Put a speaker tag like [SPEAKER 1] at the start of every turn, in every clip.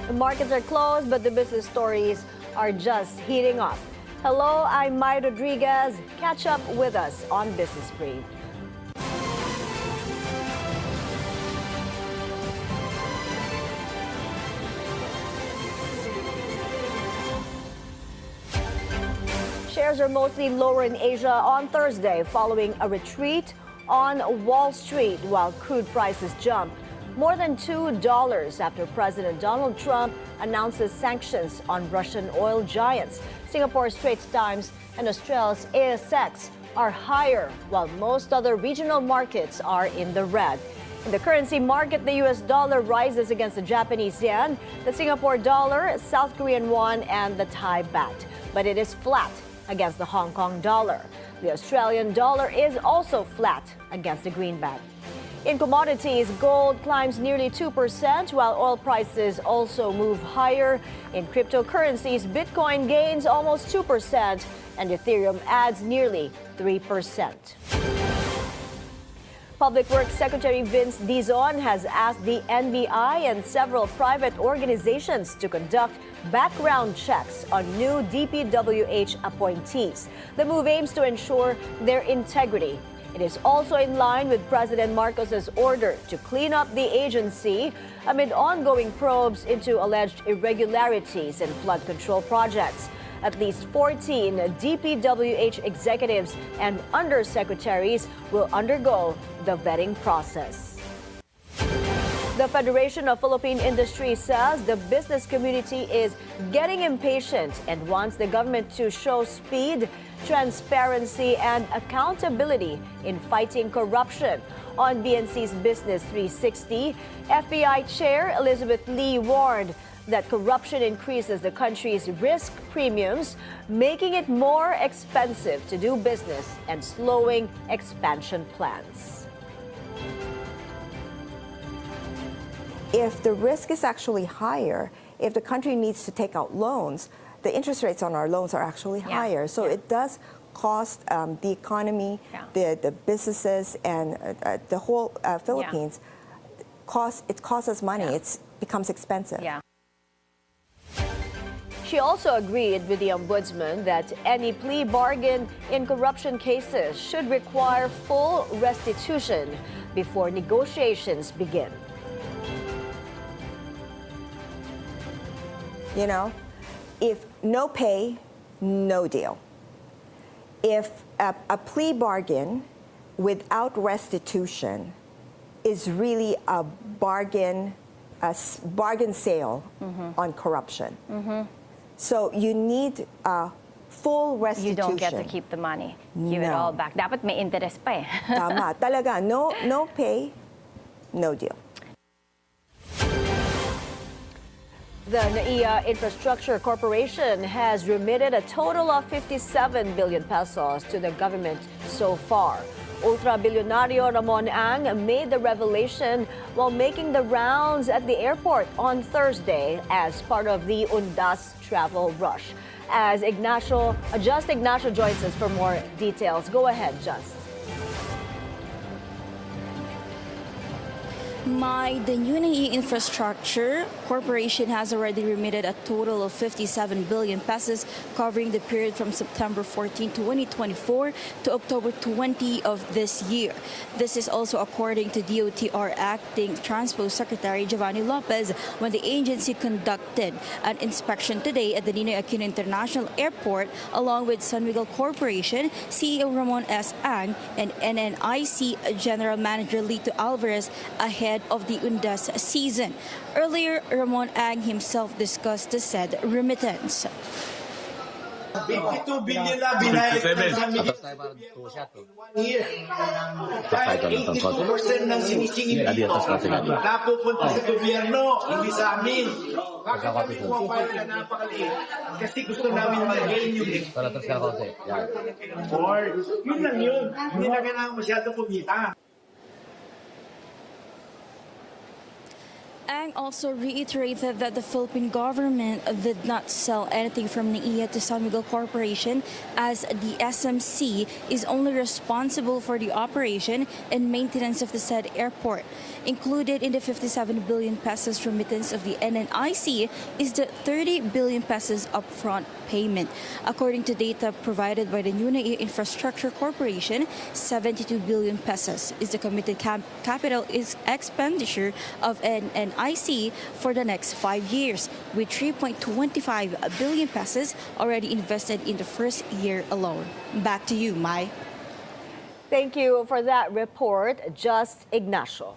[SPEAKER 1] The markets are closed, but the business stories are just heating up. Hello, I'm Mai Rodriguez. Catch up with us on Business Brief. Shares are mostly lower in Asia on Thursday following a retreat on Wall Street while crude prices jump more than $2 after President Donald Trump announces sanctions on Russian oil giants. Singapore's Straits Times and Australia's ASX are higher while most other regional markets are in the red. In the currency market, the US dollar rises against the Japanese yen, the Singapore dollar, South Korean won, and the Thai baht. But it is flat against the Hong Kong dollar. The Australian dollar is also flat against the greenback. In commodities, gold climbs nearly 2%, while oil prices also move higher. In cryptocurrencies, Bitcoin gains almost 2%, and Ethereum adds nearly 3%. Public Works Secretary Vince Dizon has asked the NBI and several private organizations to conduct background checks on new DPWH appointees. The move aims to ensure their integrity. It is also in line with President Marcos's order to clean up the agency amid ongoing probes into alleged irregularities in flood control projects. At least 14 DPWH executives and undersecretaries will undergo the vetting process. The Federation of Philippine Industry says the business community is getting impatient and wants the government to show speed, transparency, and accountability in fighting corruption. On BNC's Business 360, FBI Chair Elizabeth Lee warned that corruption increases the country's risk premiums, making it more expensive to do business and slowing expansion plans.
[SPEAKER 2] If the risk is actually higher, if the country needs to take out loans, the interest rates on our loans are actually higher. So it does cost the economy, the businesses, and the whole Philippines. It costs us money. It becomes expensive.
[SPEAKER 1] She also agreed with the Ombudsman that any plea bargain in corruption cases should require full restitution before negotiations begin.
[SPEAKER 2] You know, if no pay, no deal. If a plea bargain without restitution is really a bargain sale on corruption. So you need full restitution.
[SPEAKER 3] You don't get to keep the money. Give it all back. Dapat may interest pa eh.
[SPEAKER 2] Tama. Talaga. No pay, no deal.
[SPEAKER 1] The NAIA Infrastructure Corporation has remitted a total of 57 billion pesos to the government so far. Ultra-Bilyonaryo Ramon Ang made the revelation while making the rounds at the airport on Thursday as part of the Undas travel rush. Just Ignacio joins us for more details. Go ahead, Just.
[SPEAKER 4] The new NAIA Infrastructure Corporation has already remitted a total of 57 billion pesos covering the period from September 14, 2024 to October 20 of this year. This is also according to DOTR Acting Transport Secretary Giovanni Lopez when the agency conducted an inspection today at the Ninoy Aquino International Airport along with San Miguel Corporation, CEO Ramon S. Ang, and NNIC General Manager Lito Alvarez ahead of the Undas season. Earlier, Ramon Ang himself discussed the said remittance.
[SPEAKER 5] 52 billion na binayad sa Miguel year. Kahit 82% ng sinisingil dito napupunta sa gobyerno, hindi sa amin. Bakit kami pumapayag na napakaliit? Kasi gusto namin mag-gain yung yun lang yun. Hindi na kailangan masyado kumita.
[SPEAKER 4] Ang also reiterated that the Philippine government did not sell anything from NAIA to San Miguel Corporation, as the SMC is only responsible for the operation and maintenance of the said airport. Included in the 57 billion pesos remittance of the NNIC is the 30 billion pesos upfront payment. According to data provided by the NAIA Infrastructure Corporation, 72 billion pesos is the committed capital expenditure of NNIC for the next 5 years, with 3.25 billion pesos already invested in the first year alone. Back to you, Mai.
[SPEAKER 1] Thank you for that report, Just Ignacio.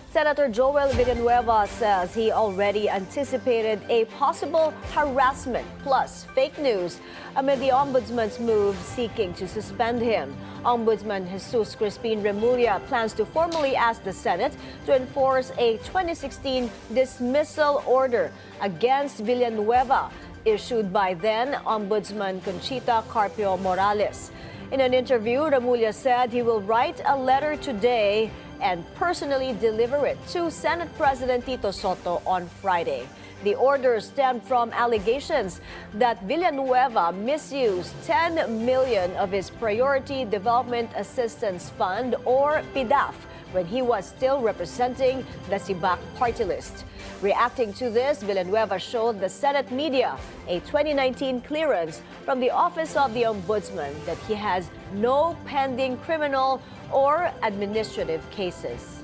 [SPEAKER 1] Senator Joel Villanueva says he already anticipated a possible harassment plus fake news amid the Ombudsman's move seeking to suspend him. Ombudsman Jesus Crispin Remulla plans to formally ask the Senate to enforce a 2016 dismissal order against Villanueva, issued by then Ombudsman Conchita Carpio Morales. In an interview, Remulla said he will write a letter today and personally deliver it to Senate President Tito Soto on Friday. The order stemmed from allegations that Villanueva misused 10 million of his Priority Development Assistance Fund, or PDAF, when he was still representing the SIBAC party list. Reacting to this, Villanueva showed the Senate media a 2019 clearance from the Office of the Ombudsman that he has no pending criminal or administrative cases.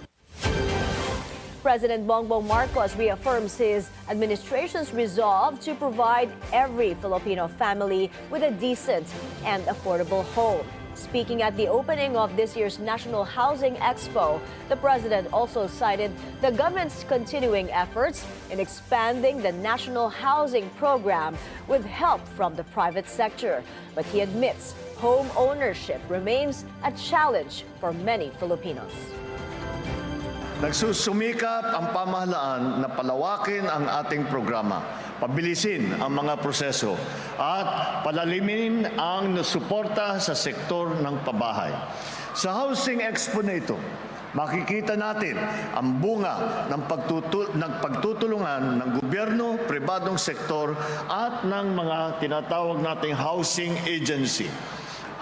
[SPEAKER 1] President Bongbong Marcos reaffirms his administration's resolve to provide every Filipino family with a decent and affordable home. Speaking at the opening of this year's National Housing Expo, the president also cited the government's continuing efforts in expanding the national housing program with help from the private sector. But he admits home ownership remains a challenge for many Filipinos.
[SPEAKER 6] Nagsusumikap ang pamahalaan na palawakin ang ating programa, pabilisin ang mga proseso at palalimin ang suporta sa sektor ng pabahay. Sa Housing Expo na ito, makikita natin ang bunga ng pagtutulungan ng gobyerno, pribadong sektor at ng mga tinatawag nating housing agency.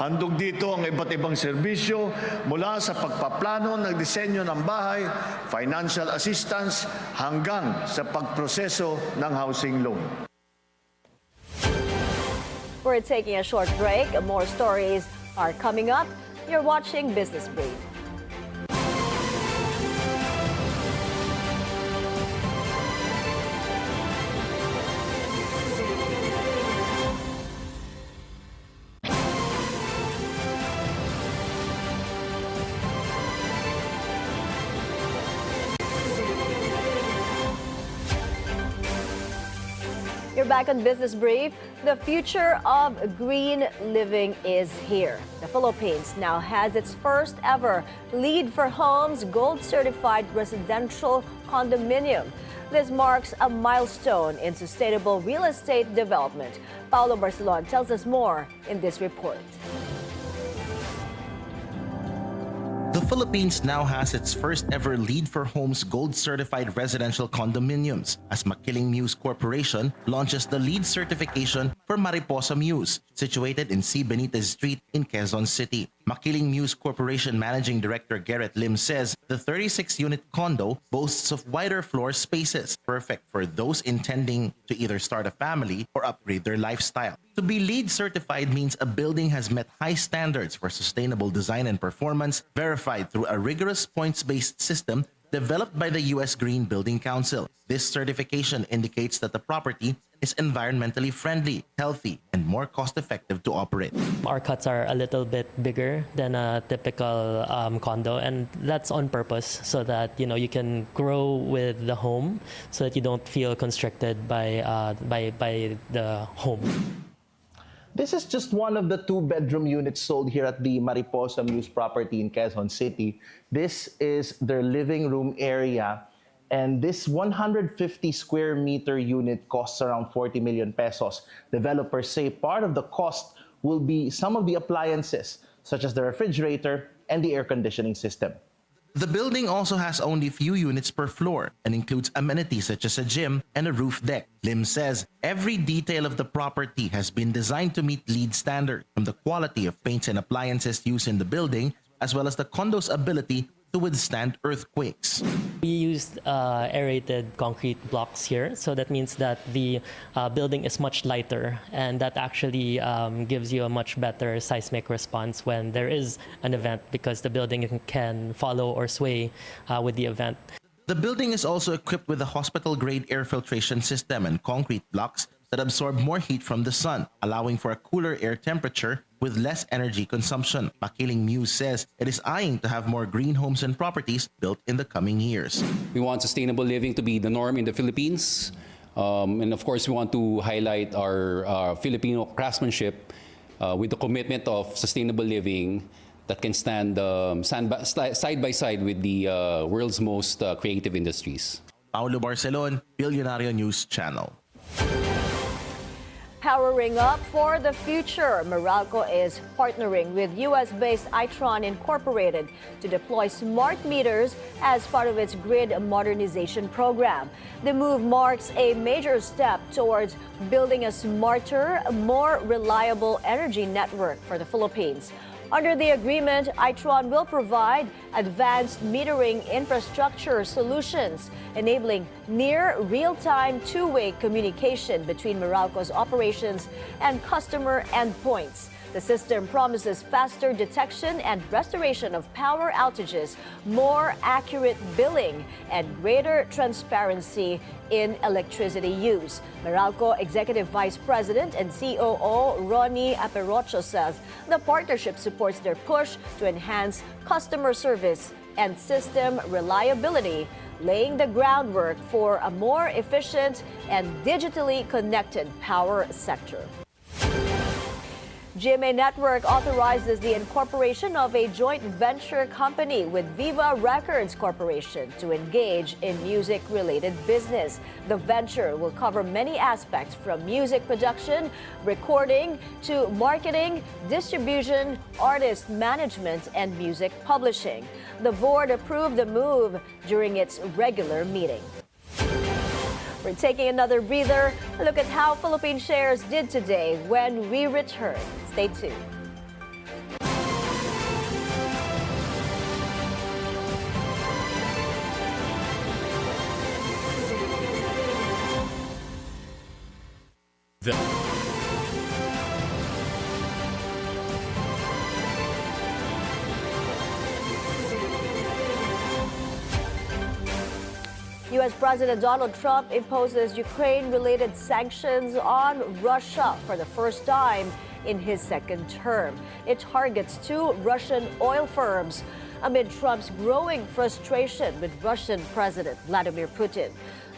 [SPEAKER 6] Handog dito ang iba't ibang serbisyo mula sa pagpaplano ng disenyo ng bahay, financial assistance, hanggang sa pagproseso ng housing loan.
[SPEAKER 1] We're taking a short break. More stories are coming up. You're watching Business Brief. You're back on Business Brief. The future of green living is here. The Philippines now has its first ever LEED for Homes Gold Certified residential condominium. This marks a milestone in sustainable real estate development. Paulo Barcelon tells us more in this report.
[SPEAKER 7] The Philippines now has its first ever LEED for Homes Gold Certified residential condominiums as Makiling Muse Corporation launches the LEED certification for Mariposa Muse, situated in C. Benitez Street in Quezon City. Makiling Muse Corporation Managing Director Garrett Lim says the 36-unit condo boasts of wider floor spaces, perfect for those intending to either start a family or upgrade their lifestyle. To be LEED certified means a building has met high standards for sustainable design and performance, verified through a rigorous points-based system developed by the U.S. Green Building Council. This certification indicates that the property is environmentally friendly, healthy, and more cost-effective to operate.
[SPEAKER 8] Our cuts are a little bit bigger than a typical condo, and that's on purpose so that you can grow with the home, so that you don't feel constricted by the home.
[SPEAKER 9] This is just one of the 2-bedroom units sold here at the Mariposa Muse property in Quezon City. This is their living room area, and this 150 square meter unit costs around 40 million pesos. Developers say part of the cost will be some of the appliances, such as the refrigerator and the air conditioning system.
[SPEAKER 7] The building also has only few units per floor and includes amenities such as a gym and a roof deck. Lim says every detail of the property has been designed to meet LEED standards, from the quality of paints and appliances used in the building, as well as the condo's ability to withstand earthquakes.
[SPEAKER 8] We used aerated concrete blocks here, so that means that the building is much lighter, and that actually gives you a much better seismic response when there is an event, because the building can follow or sway with the event.
[SPEAKER 7] The building is also equipped with a hospital-grade air filtration system and concrete blocks that absorb more heat from the sun, allowing for a cooler air temperature with less energy consumption. Makiling Muse says it is eyeing to have more green homes and properties built in the coming years.
[SPEAKER 10] We want sustainable living to be the norm in the Philippines. And of course, we want to highlight our Filipino craftsmanship with the commitment of sustainable living that can stand side by side with the world's most creative industries.
[SPEAKER 7] Paulo Barcelon, Bilyonaryo News Channel.
[SPEAKER 1] Powering up for the future, Meralco is partnering with US-based Itron Incorporated to deploy smart meters as part of its grid modernization program. The move marks a major step towards building a smarter, more reliable energy network for the Philippines. Under the agreement, Itron will provide advanced metering infrastructure solutions, enabling near real-time two-way communication between Meralco's operations and customer endpoints. The system promises faster detection and restoration of power outages, more accurate billing, and greater transparency in electricity use. Meralco Executive Vice President and COO Ronnie Aperocho says the partnership supports their push to enhance customer service and system reliability, laying the groundwork for a more efficient and digitally connected power sector. GMA Network authorizes the incorporation of a joint venture company with Viva Records Corporation to engage in music-related business. The venture will cover many aspects from music production, recording, to marketing, distribution, artist management, and music publishing. The board approved the move during its regular meeting. We're taking another breather. Look at how Philippine shares did today when we return. Stay tuned. U.S. President Donald Trump imposes Ukraine-related sanctions on Russia for the first time in his second term. It targets two Russian oil firms amid Trump's growing frustration with Russian President Vladimir Putin.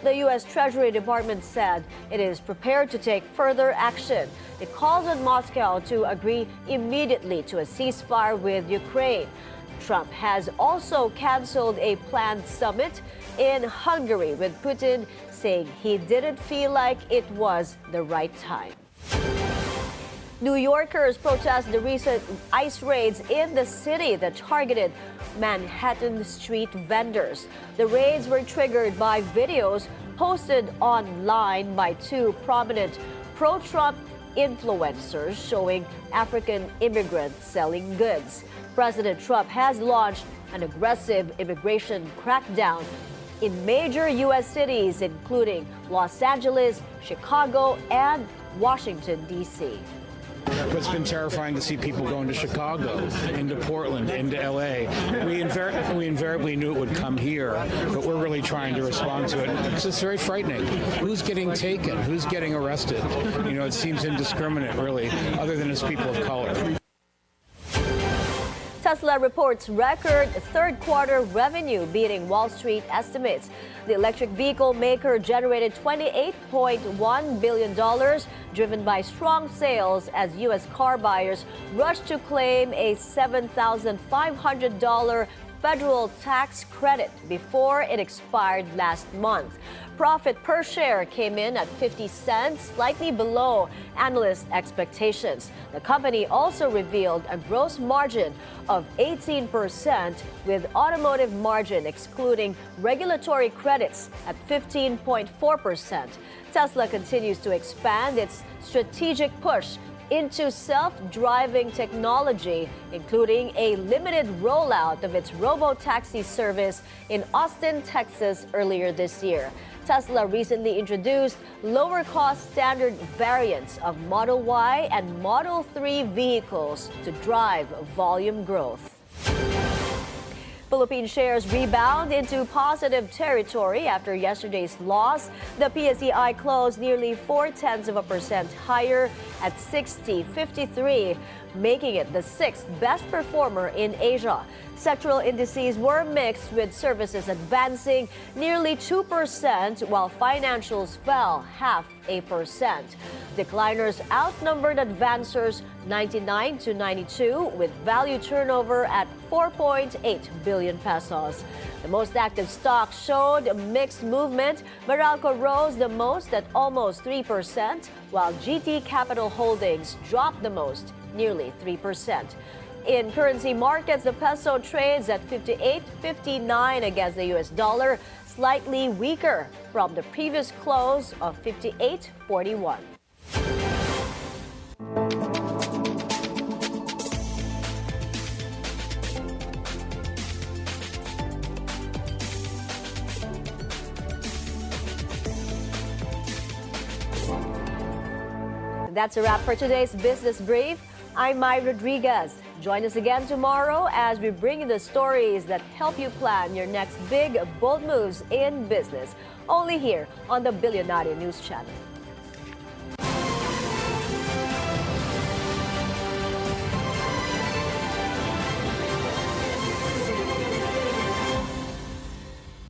[SPEAKER 1] The U.S. Treasury Department said it is prepared to take further action. It calls on Moscow to agree immediately to a ceasefire with Ukraine. Trump has also canceled a planned summit in Hungary with Putin, saying he didn't feel like it was the right time. New Yorkers protest the recent ICE raids in the city that targeted Manhattan street vendors. The raids were triggered by videos posted online by two prominent pro-Trump influencers showing African immigrants selling goods. President Trump has launched an aggressive immigration crackdown in major U.S. cities, including Los Angeles, Chicago, and Washington, D.C.
[SPEAKER 11] It's been terrifying to see people going to Chicago, into Portland, into L.A. We invariably knew it would come here, but we're really trying to respond to it. It's just very frightening. Who's getting taken? Who's getting arrested? You know, it seems indiscriminate, really, other than as people of color.
[SPEAKER 1] Tesla reports record third quarter revenue beating Wall Street estimates. The electric vehicle maker generated $28.1 billion, driven by strong sales as U.S. car buyers rushed to claim a $7,500 federal tax credit before it expired last month. Profit per share came in at 50 cents, slightly below analyst expectations. The company also revealed a gross margin of 18%, with automotive margin excluding regulatory credits at 15.4%. Tesla continues to expand its strategic push into self-driving technology, including a limited rollout of its robo-taxi service in Austin, Texas earlier this year. Tesla recently introduced lower-cost standard variants of Model Y and Model 3 vehicles to drive volume growth. Philippine shares rebound into positive territory after yesterday's loss. The PSEI closed nearly 0.4% higher at 60.53, making it the sixth best performer in Asia. Sectoral indices were mixed, with services advancing nearly 2%, while financials fell 0.5%. Decliners outnumbered advancers 99-92, with value turnover at 4.8 billion pesos. The most active stocks showed a mixed movement. Meralco rose the most at almost 3%, while GT Capital Holdings dropped the most, nearly 3%. In currency markets, the peso trades at 58.59 against the US dollar, slightly weaker from the previous close of 58.41. That's a wrap for today's Business Brief. I'm Mai Rodriguez. Join us again tomorrow as we bring you the stories that help you plan your next big, bold moves in business. Only here on the Bilyonaryo News Channel.